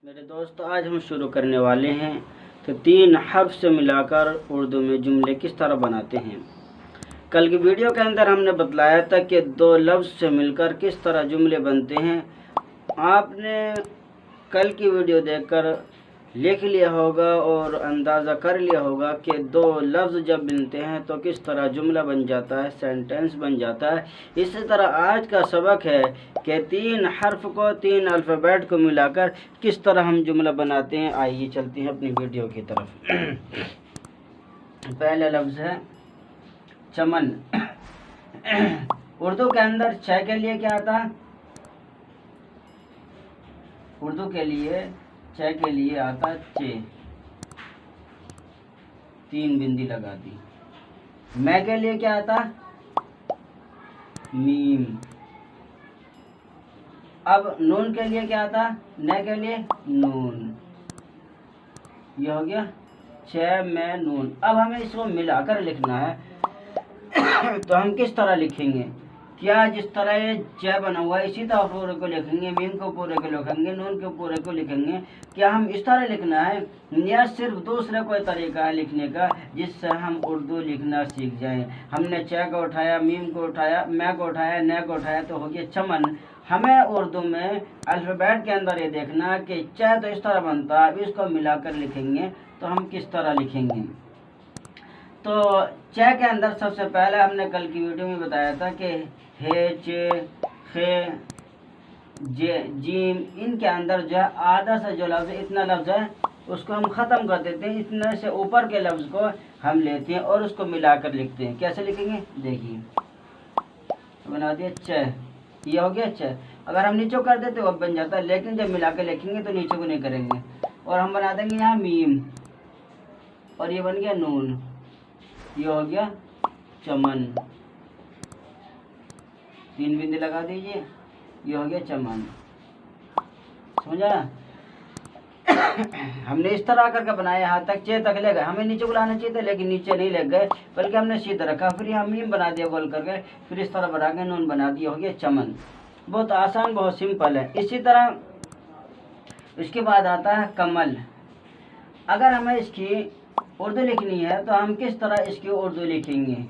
मेरे दोस्त, आज हम शुरू करने वाले हैं तो 3 हर्फ से मिलाकर उर्दू में जुमले किस तरह बनाते हैं। कल की वीडियो के अंदर हमने बतलाया था कि 2 लफ्ज़ से मिलकर किस तरह जुमले बनते हैं। आपने कल की वीडियो देखकर लिख लिया होगा और अंदाज़ा कर लिया होगा कि 2 लफ्ज़ जब मिलते हैं तो किस तरह जुमला बन जाता है, सेंटेंस बन जाता है। इसी तरह आज का सबक है कि 3 हर्फ को, 3 अल्फ़ाबेट को मिलाकर किस तरह हम जुमला बनाते हैं। आइए चलते हैं अपनी वीडियो की तरफ। पहला लफ्ज़ है चमन। उर्दू के अंदर छ के लिए क्या आता है? उर्दू के लिए छ के लिए आता चे, 3 बिंदी लगा दी। मैं के लिए क्या आता? मीम। अब नून के लिए क्या आता? न के लिए नून। ये हो गया छ मैं नून। अब हमें इसको मिलाकर लिखना है। तो हम किस तरह लिखेंगे? क्या जिस तरह ये च बना हुआ है इसी तरह पूरे को लिखेंगे, मीम को पूरे को लिखेंगे, नून के पूरे को लिखेंगे? क्या हम इस तरह लिखना है या सिर्फ दूसरा कोई तरीका है लिखने का जिससे हम उर्दू लिखना सीख जाएं? हमने च को उठाया, मीम को उठाया, मैं को उठाया, न को उठाया, तो हो गया चमन। हमें उर्दू में अल्फ़ाबेट के अंदर ये देखना कि च तो इस तरह बनता है, अब इसको मिलाकर लिखेंगे तो हम किस तरह लिखेंगे। तो च के अंदर सबसे पहले हमने कल की वीडियो में बताया था कि हे, चे, खे, जे, जीम, इनके अंदर जो है आधा से जो लफ्ज़ इतना लफ्ज़ है उसको हम ख़त्म कर देते हैं। इतने से ऊपर के लफ्ज़ को हम लेते हैं और उसको मिलाकर लिखते हैं। कैसे लिखेंगे देखिए, बना दिया च, ये हो गया च। अगर हम नीचे कर देते वो बन जाता है, लेकिन जब मिला कर लिखेंगे तो नीचे को नहीं करेंगे। और हम बना देंगे यहाँ मीम और ये बन गया नून, ये हो गया चमन। 3 बिंदी लगा दीजिए, ये हो गया चमन। समझा? हमने इस तरह करके बनाया, यहाँ तक चे तक ले गए। हमें नीचे को लाना चाहिए था लेकिन नीचे नहीं ले गए, बल्कि हमने सीधा रखा। फिर यहाँ मीम बना दिया गोल करके, फिर इस तरह बना के नून बना दिया, हो गया चमन। बहुत आसान, बहुत सिंपल है। इसी तरह उसके बाद आता है कमल। अगर हमें इसकी उर्दू लिखनी है तो हम किस तरह इसकी उर्दू लिखेंगे?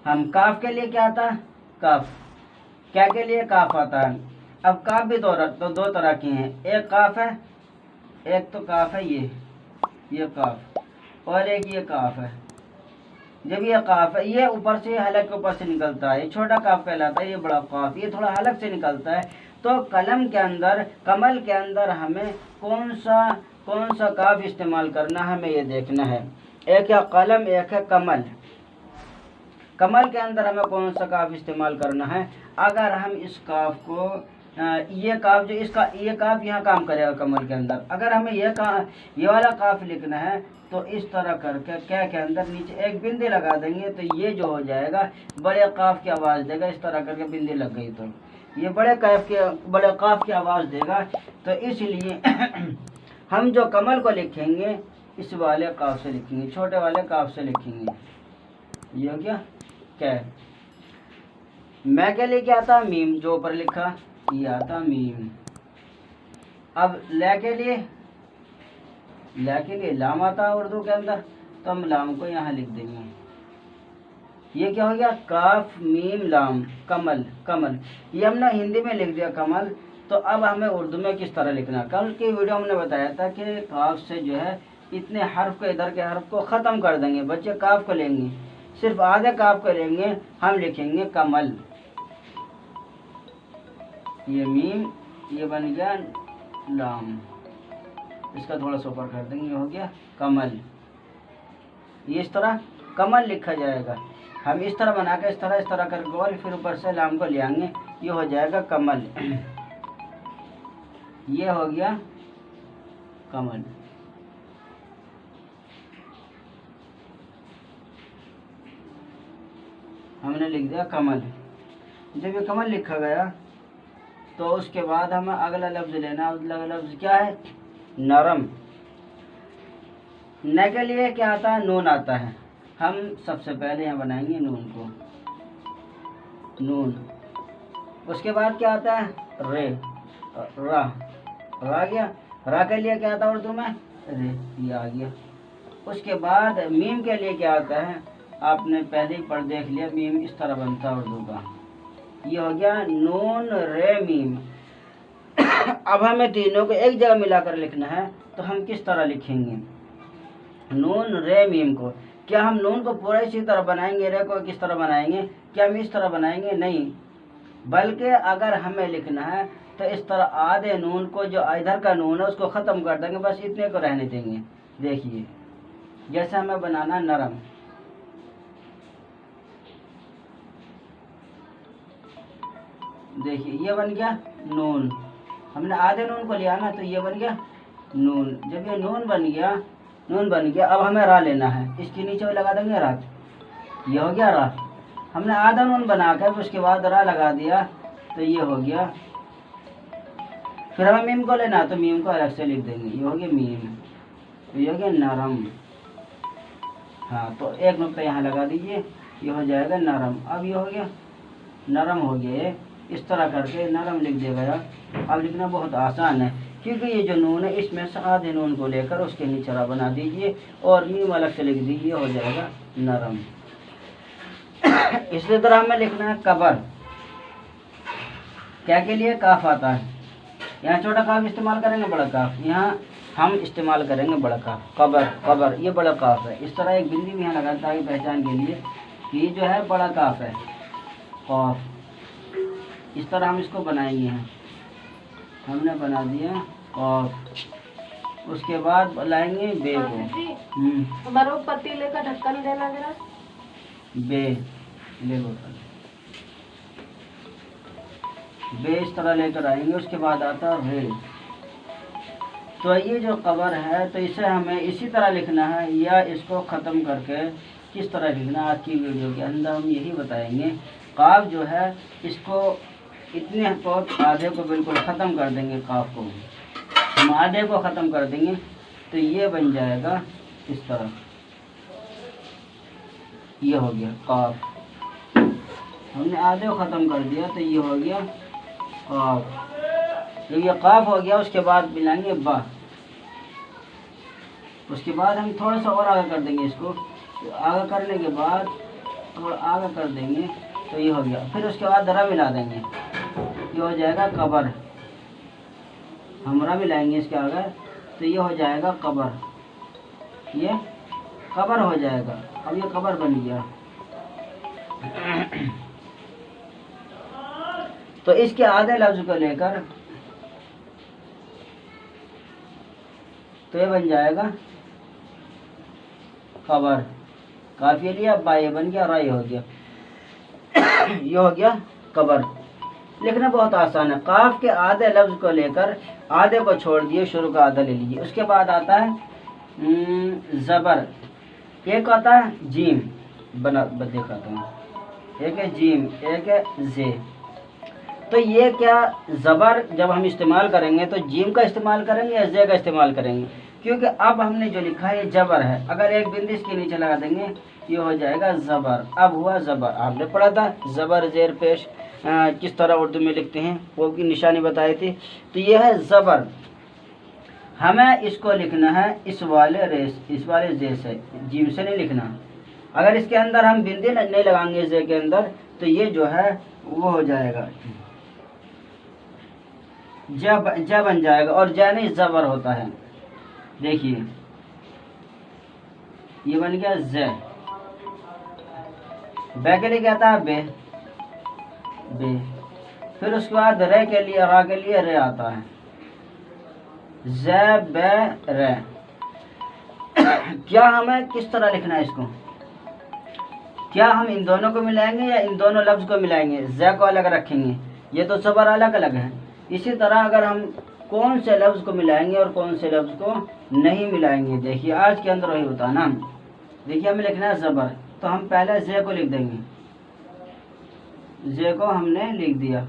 हम काफ के लिए क्या आता? काफ। क्या के लिए काफ आता है। अब काफ भी दो तरह की हैं। एक काफ है, एक तो काफ है ये काफ, और एक ये काफ है। जब ये काफ है, ये ऊपर से हलक के ऊपर से निकलता है, ये छोटा काफ कहलाता है, ये बड़ा काफ, ये थोड़ा हलक से निकलता है। तो कलम के अंदर, कमल के अंदर हमें कौन सा काफ इस्तेमाल करना है, हमें ये देखना है। एक है कलम, एक है कमल। कमल के अंदर हमें कौन सा काफ इस्तेमाल करना है? अगर हम इस काफ को, ये काफ जो इसका, ये काफ यहाँ काम करेगा कमल के अंदर। अगर हमें ये वाला काफ लिखना है तो इस तरह करके क्या के अंदर नीचे एक बिंदी लगा देंगे तो ये जो हो जाएगा बड़े काफ की आवाज़ देगा। इस तरह करके बिंदी लग गई तो ये बड़े काफ की आवाज़ देगा। तो इसलिए हम जो कमल को लिखेंगे इस वाले काफ से लिखेंगे, छोटे वाले काफ से लिखेंगे। ये हो गया क्या? मैं के लिए क्या आता? मीम, जो ऊपर लिखा ये आता मीम। अब ले के लिए लाम आता है उर्दू के अंदर, तो हम लाम को यहाँ लिख देंगे। ये क्या हो गया? काफ मीम लाम, कमल। ये हमने हिंदी में लिख दिया कमल। तो अब हमें उर्दू में किस तरह लिखना? कल की वीडियो हमने बताया था कि काफ से जो है इतने हर्फ को, इधर के हर्फ को ख़त्म कर देंगे। बच्चे काफ को लेंगे, सिर्फ आधे काफ को लेंगे, हम लिखेंगे कमल। ये मीम, ये बन गया लाम, इसका थोड़ा सा ऊपर कर देंगे, ये हो गया कमल। ये इस तरह कमल लिखा जाएगा। हम इस तरह बना के इस तरह कर गोल, फिर ऊपर से लाम को ले आएंगे, ये हो जाएगा कमल। ये हो गया कमल। हमने लिख दिया कमल। जब ये कमल लिखा गया तो उसके बाद हमें अगला लफ्ज़ लेना। अगला लफ्ज़ क्या है? नरम। न के लिए क्या आता है? नून आता है। हम सबसे पहले यहाँ बनाएंगे नून को, नून। उसके बाद क्या आता है? रे, रा गया। रा के लिए क्या आता है उर्दू में? रे, ये आ गया। उसके बाद मीम के लिए क्या आता है? आपने पहले ही पढ़ देख लिया, मीम इस तरह बनता है उर्दू का। ये हो गया नून रे मीम। अब हमें तीनों को एक जगह मिलाकर लिखना है, तो हम किस तरह लिखेंगे नून रे मीम को? क्या हम नून को पूरा इसी तरह बनाएंगे, रे को किस तरह बनाएंगे? क्या हम इस तरह बनाएंगे? नहीं, बल्कि अगर हमें लिखना है तो इस तरह आधे नून को, जो इधर का नून है उसको ख़त्म कर देंगे, बस इतने को रहने देंगे। देखिए जैसे हमें बनाना नरम, देखिए ये बन गया नून, हमने आधे नून को लिया ना, तो ये बन गया नून। जब ये नून बन गया, अब हमें रा लेना है, इसके नीचे लगा देंगे रा, ये हो गया रा। हमने आधा नून बनाकर उसके बाद रा लगा दिया, तो ये हो गया। फिर हमें मीम को लेना, तो मीम को अलग से लिख देंगे, ये हो गया मीम, तो ये हो गया नरम। हाँ, तो एक नुक्ता यहाँ लगा दीजिए, ये हो जाएगा नरम। अब ये हो गया नरम हो गया, इस तरह करके नरम लिख देगा यार। अब लिखना बहुत आसान है, क्योंकि ये जो नून है इसमें से आधे नून को लेकर उसके नीचे रा बना दीजिए और मीम अलग से लिख दीजिए, हो जाएगा नरम। इसी तरह हमें लिखना है कबर। क्या के लिए? काफ आता है, यहाँ छोटा काफ इस्तेमाल करेंगे, बड़ा काफ यहाँ हम इस्तेमाल करेंगे बड़ा काफ। कबर, कबर ये बड़ा काफ है। इस तरह एक बिंदी भी यहाँ लगाता है पहचान के लिए कि ये जो है बड़ा काफ है, कॉफ। इस तरह हम इसको बनाएंगे, हैं हमने बना दिया कॉफ। उसके बाद लाएंगे बे को, बरो पतीले का ढक्कन देना जरा, बे ले लो, बे इस तरह लेकर आएंगे। उसके बाद आता है रे। तो ये जो कबर है, तो इसे हमें इसी तरह लिखना है या इसको ख़त्म करके किस तरह लिखना, आज की वीडियो के अंदर हम यही बताएंगे। काफ जो है इसको इतने को आधे को बिल्कुल ख़त्म कर देंगे, काफ को हम आधे को ख़त्म कर देंगे, तो ये बन जाएगा इस तरह, ये हो गया काफ। हमने आधे को ख़त्म कर दिया, तो ये हो गया काफ। जब ये काफ हो गया, उसके बाद मिलाएंगे बा। उसके बाद हम थोड़ा सा और आगे कर देंगे इसको, तो आगे करने के बाद थोड़ा आगे कर देंगे, तो ये हो गया। फिर उसके बाद रा मिला देंगे, ये हो जाएगा कबर। हम रा मिलाएंगे इसके आगे, तो ये हो जाएगा कबर, ये कबर हो जाएगा। अब ये कबर बन गया। तो इसके आधे लफ्ज को लेकर तो ये बन जाएगा खबर। काफी लिया, बा ये बन गया, राय हो गया, ये हो गया कबर। लिखना बहुत आसान है। काफ के आधे लफ्ज को लेकर आधे को छोड़ दिए, शुरू का आधा ले लीजिए। उसके बाद आता है जबर, एक आता है जीम, दिखाता हूँ, एक है जीम, एक है जे। तो ये क्या, ज़बर जब हम इस्तेमाल करेंगे तो जीम का इस्तेमाल करेंगे या जे का इस्तेमाल करेंगे? क्योंकि अब हमने जो लिखा है ये जबर है, अगर एक बिंदी इसके नीचे लगा देंगे ये हो जाएगा ज़बर। अब हुआ ज़बर, आपने पढ़ा था ज़बर जेर पेश किस तरह उर्दू में लिखते हैं, वो की निशानी बताई थी। तो ये है ज़बर, हमें इसको लिखना है इस वाले रेस, इस वाले जे से, जीम से नहीं लिखना। अगर इसके अंदर हम बिंदी नहीं लगाएंगे जे के अंदर, तो ये जो है वो हो जाएगा ज बन जाएगा, और ज नहीं ज़बर होता है। देखिए ये बन गया ज। बे के लिए क्या आता है बे, बे। फिर उसके बाद रे के लिए, रा के लिए रे आता है, ज बे रे। क्या हमें किस तरह लिखना है इसको? क्या हम इन दोनों को मिलाएंगे या इन दोनों लफ्ज को मिलाएंगे, ज को अलग रखेंगे? ये तो ज़बर अलग अलग है। इसी तरह अगर हम कौन से लफ्ज को मिलाएंगे और कौन से लफ्ज को नहीं मिलाएंगे, देखिए आज के अंदर वही होता है ना। देखिए हमें लिखना है ज़बर, तो हम पहले जे को लिख देंगे, जे को हमने लिख दिया।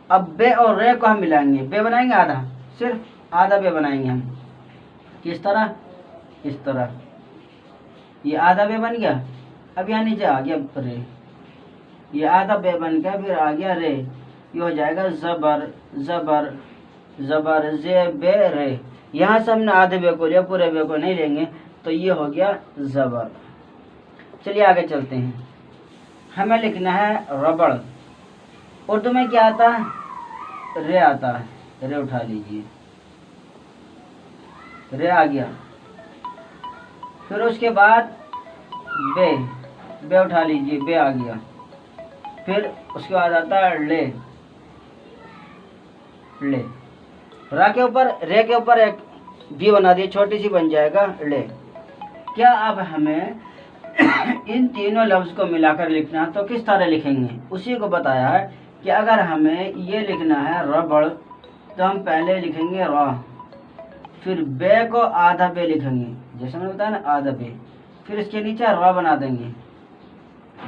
अब बे और रे को हम मिलाएंगे, बे बनाएंगे आधा, सिर्फ आधा बे बनाएंगे हम। किस तरह? इस तरह, ये आधा बे बन गया। अब यहाँ नीचे आ गया रे, ये आधा बे बन गया, फिर आ गया रे, ये हो जाएगा ज़बर, ज़बर। जबर जे बे रे। यहाँ से हमने आधे बे को लिया, पूरे बे को नहीं लेंगे, तो ये हो गया जबर। चलिए आगे चलते हैं। हमें लिखना है रबड़। उर्दू में क्या आता है? रे आता है, रे उठा लीजिए, रे आ गया। फिर उसके बाद बे, बे उठा लीजिए, बे आ गया। फिर उसके बाद आता है ले, ले। रा के ऊपर, रे के ऊपर एक भी बना दिए, छोटी सी बन जाएगा ले। क्या अब हमें इन तीनों लफ्ज को मिलाकर लिखना है, तो किस तरह लिखेंगे उसी को बताया है कि अगर हमें ये लिखना है रबड़, तो हम पहले लिखेंगे रा, फिर बे को आधा बे लिखेंगे, जैसे मैंने बताया ना आधा बे, फिर इसके नीचे रा बना देंगे,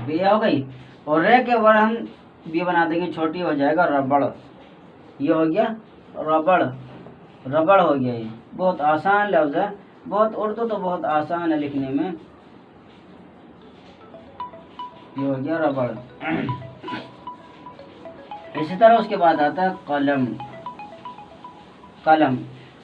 बे हो गई, और रे के ऊपर हम बी बना देंगे, छोटी हो जाएगा रबड़। ये हो गया रबड़, रबड़ हो गया। ये बहुत आसान लफ्ज है, बहुत, उर्दू तो बहुत आसान है लिखने में। ये हो गया रबड़। इसी तरह उसके बाद आता है कलम, कलम।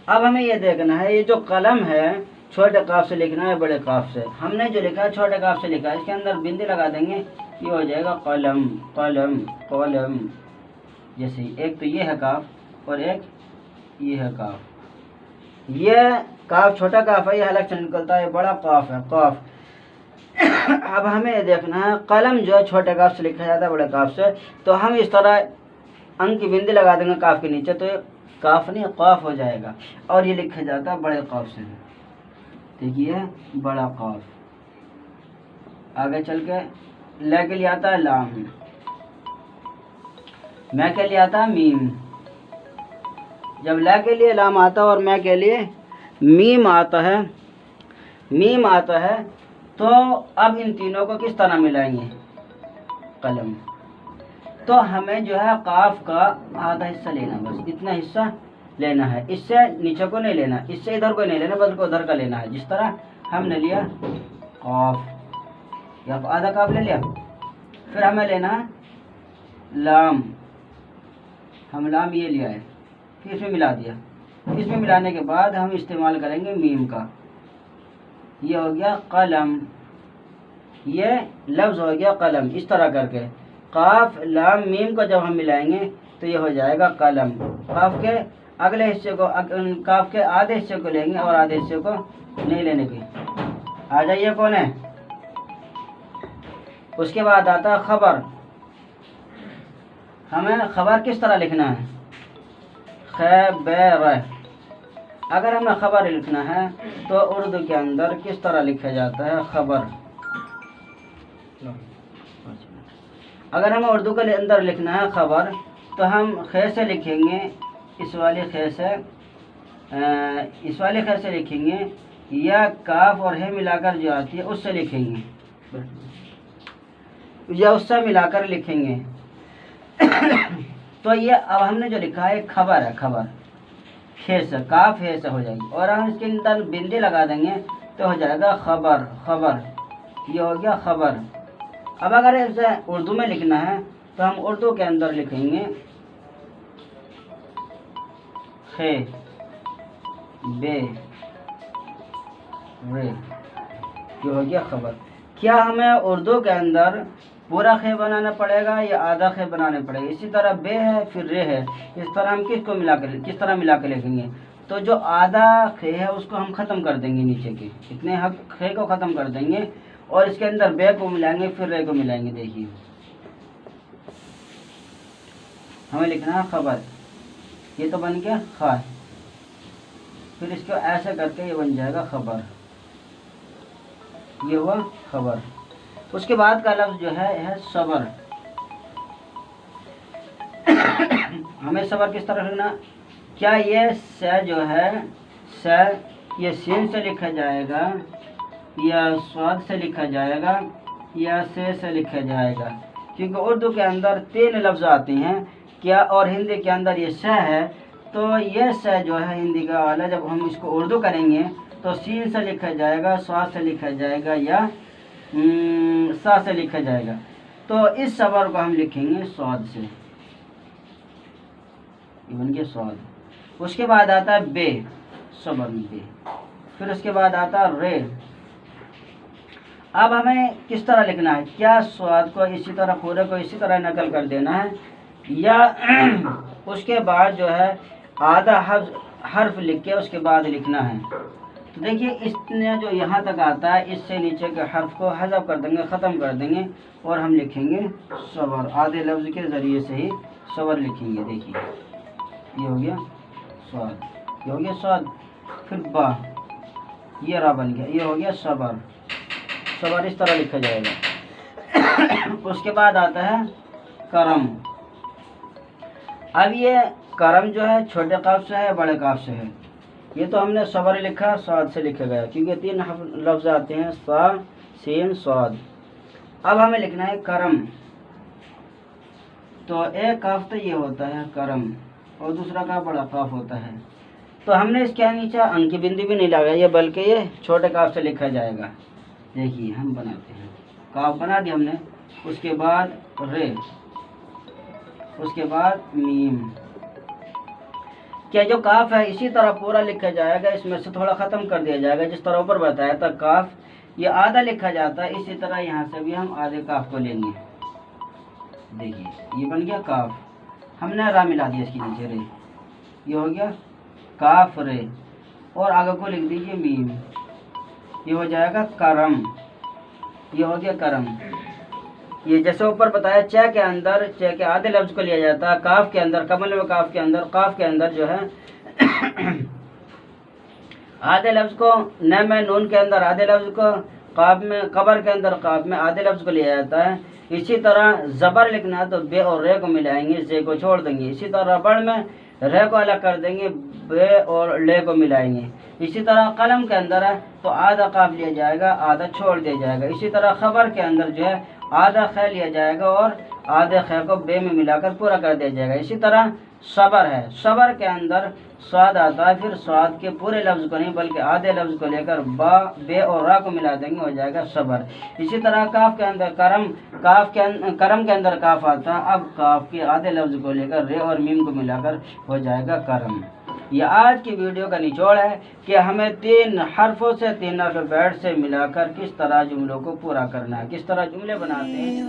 अब हमें ये देखना है, ये जो कलम है छोटे काफ से लिखना है बड़े काफ से। हमने जो लिखा है छोटे काफ से लिखा है, इसके अंदर बिंदी लगा देंगे, ये हो जाएगा कलम, कलम, कलम। जैसे एक तो ये है काफ और एक ये है काफ। ये काफ छोटा काफ है, ये अलग से निकलता है, बड़ा काफ है, काफ। अब हमें ये देखना है कलम जो है छोटे काफ से लिखा जाता है बड़े काफ से, तो हम इस तरह अंक की बिंदी लगा देंगे काफ के नीचे, तो ये काफ नहीं काफ हो जाएगा, और ये लिखा जाता है बड़े काफ से। देखिए बड़ा काफ। आगे चल के ले के लिए आता है लाम, मैं के लिए आता है मीम। जब ला के लिए लाम आता है और मैं के लिए मीम आता है, मीम आता है, तो अब इन तीनों को किस तरह मिलाएंगे? कलम। तो हमें जो है काफ का आधा हिस्सा लेना, बस इतना हिस्सा लेना है, इससे नीचे को नहीं लेना, इससे इधर को नहीं लेना, बल्कि उधर का लेना है। जिस तरह हमने लिया काफ, या आधा काफ ले लिया, फिर हमें लेना है लाम, हम लाम ये लिया है, फिर इसमें मिला दिया। इसमें मिलाने के बाद हम इस्तेमाल करेंगे मीम का, ये हो गया कलम, ये लफ्ज़ हो गया कलम। इस तरह करके काफ लाम मीम को जब हम मिलाएंगे तो ये हो जाएगा कलम। काफ के अगले हिस्से को, काफ के आधे हिस्से को लेंगे और आधे हिस्से को नहीं लेने की। आ जाइए कौन है? उसके बाद आता है खबर। हमें खबर किस तरह लिखना है? खैबर। अगर हमें खबर लिखना है तो उर्दू के अंदर किस तरह लिखा जाता है? खबर। अगर हमें उर्दू के अंदर लिखना है खबर, तो हम खे से लिखेंगे, इस वाले खे से, इस वाले खे से लिखेंगे, या काफ और है मिलाकर जो आती है उससे लिखेंगे, या उससे मिलाकर लिखेंगे। तो ये अब हमने जो लिखा है खबर है, खबर खे से, काफ है से हो जाएगी, और हम इसके अंदर बिंदी लगा देंगे तो हो जाएगा खबर, खबर। ये हो गया खबर। अब अगर इसे उर्दू में लिखना है तो हम उर्दू के अंदर लिखेंगे खे बे रे, ये हो गया खबर। क्या हमें उर्दू के अंदर पूरा खे बनाना पड़ेगा या आधा खे बनाना पड़ेगा? इसी तरह बे है फिर रे है, इस तरह हम किसको मिलाकर, किस तरह मिला के लिखेंगे? तो जो आधा खे है उसको हम ख़त्म कर देंगे, नीचे के इतने हक खे को ख़त्म कर देंगे, और इसके अंदर बे को मिलाएंगे, फिर रे को मिलाएंगे। देखिए हमें लिखना है खबर, ये तो बन गया खा, फिर इसको ऐसे करके ये बन जाएगा खबर, ये हुआ खबर। उसके बाद का लफ्ज़ जो है सबर। हमें सबर किस तरह लिखना? क्या ये स जो है स, ये सीन से लिखा जाएगा या स्वाद से लिखा जाएगा या से लिखा जाएगा? क्योंकि उर्दू के अंदर 3 लफ्ज़ आते हैं क्या, और हिंदी के अंदर ये स है, तो ये स जो है हिंदी का वाला, जब हम इसको उर्दू करेंगे तो सीन से लिखा जाएगा, स्वाद से लिखा जाएगा, या सा से लिखा जाएगा। तो इस सबर को हम लिखेंगे स्वाद से, ये बन गया स्वाद। उसके बाद आता है बे, सबर बे। फिर उसके बाद आता है रे। अब हमें किस तरह लिखना है, क्या स्वाद को इसी तरह पूरे को इसी तरह नकल कर देना है, या उसके बाद जो है आधा हर्फ लिख के उसके बाद लिखना है। तो देखिए इसने जो यहाँ तक आता है इससे नीचे के हर्फ को हज़फ कर देंगे, ख़त्म कर देंगे और हम लिखेंगे सबर। आधे लफ्ज़ के ज़रिए से ही सबर लिखेंगे। देखिए ये हो गया स्वाद, ये हो गया स्वाद। फिर बा, ये रा बन गया, ये हो गया सबर। सबर इस तरह लिखा जाएगा। उसके बाद आता है करम। अब ये करम जो है छोटे काफ से है बड़े काफ से है। ये तो हमने सबर लिखा, स्वाद से लिखा गया क्योंकि 3 लफ्ज़ आते हैं, सा सीन स्वाद। अब हमें लिखना है करम। तो एक काफ तो ये होता है करम और दूसरा काफ बड़ा काफ होता है। तो हमने इसके नीचे अंक की बिंदी भी नहीं लगाई है, बल्कि ये छोटे काफ से लिखा जाएगा। देखिए हम बनाते हैं, काफ बना दिया हमने, उसके बाद रे, उसके बाद मीम। क्या जो काफ है इसी तरह पूरा लिखा जाएगा, इसमें से थोड़ा ख़त्म कर दिया जाएगा। जिस तरह ऊपर बताया था काफ ये आधा लिखा जाता है, इसी तरह यहाँ से भी हम आधे काफ को लेंगे। देखिए ये बन गया काफ, हमने रा मिला दिया इसके नीचे रे, ये हो गया काफ रे, और आगे को लिख दीजिए मीम, ये हो जाएगा करम, ये हो गया करम। ये जैसे ऊपर बताया च के अंदर च के आधे लफ्ज़ को लिया जाता है, काफ के अंदर कमल में काफ के अंदर जो है आधे लफ्ज़ को, न में नून के अंदर आधे लफ्ज़ को, काफ में कबर के अंदर काफ में आधे लफ्ज़ को लिया जाता है। इसी तरह ज़बर लिखना है तो बे और रे को मिलाएंगे, जे को छोड़ देंगे। इसी तरह रबड़ में रे को अलग कर देंगे, बे और ले को मिलाएंगे। इसी तरह कलम के अंदर है तो आधा काफ लिया जाएगा, आधा छोड़ दिया जाएगा। इसी तरह खबर के अंदर जो है आधा ख लिया जाएगा और आधे ख को बे में मिलाकर पूरा कर दिया जाएगा। इसी तरह सबर है, सबर के अंदर स्वाद आता है, फिर स्वाद के पूरे लफ्ज़ को नहीं बल्कि आधे लफ्ज़ को लेकर बा बे और रा को मिला देंगे, हो जाएगा सबर। इसी तरह काफ के अंदर करम, करम के अंदर काफ आता है, अब काफ के आधे लफ्ज़ को लेकर रे और मीम को मिलाकर हो जाएगा करम। यह आज की वीडियो का निचोड़ है कि हमें 3 हर्फों से 3 अल्फ़ाबेट से मिलाकर किस तरह जुमलों को पूरा करना है, किस तरह जुमले बनाते हैं।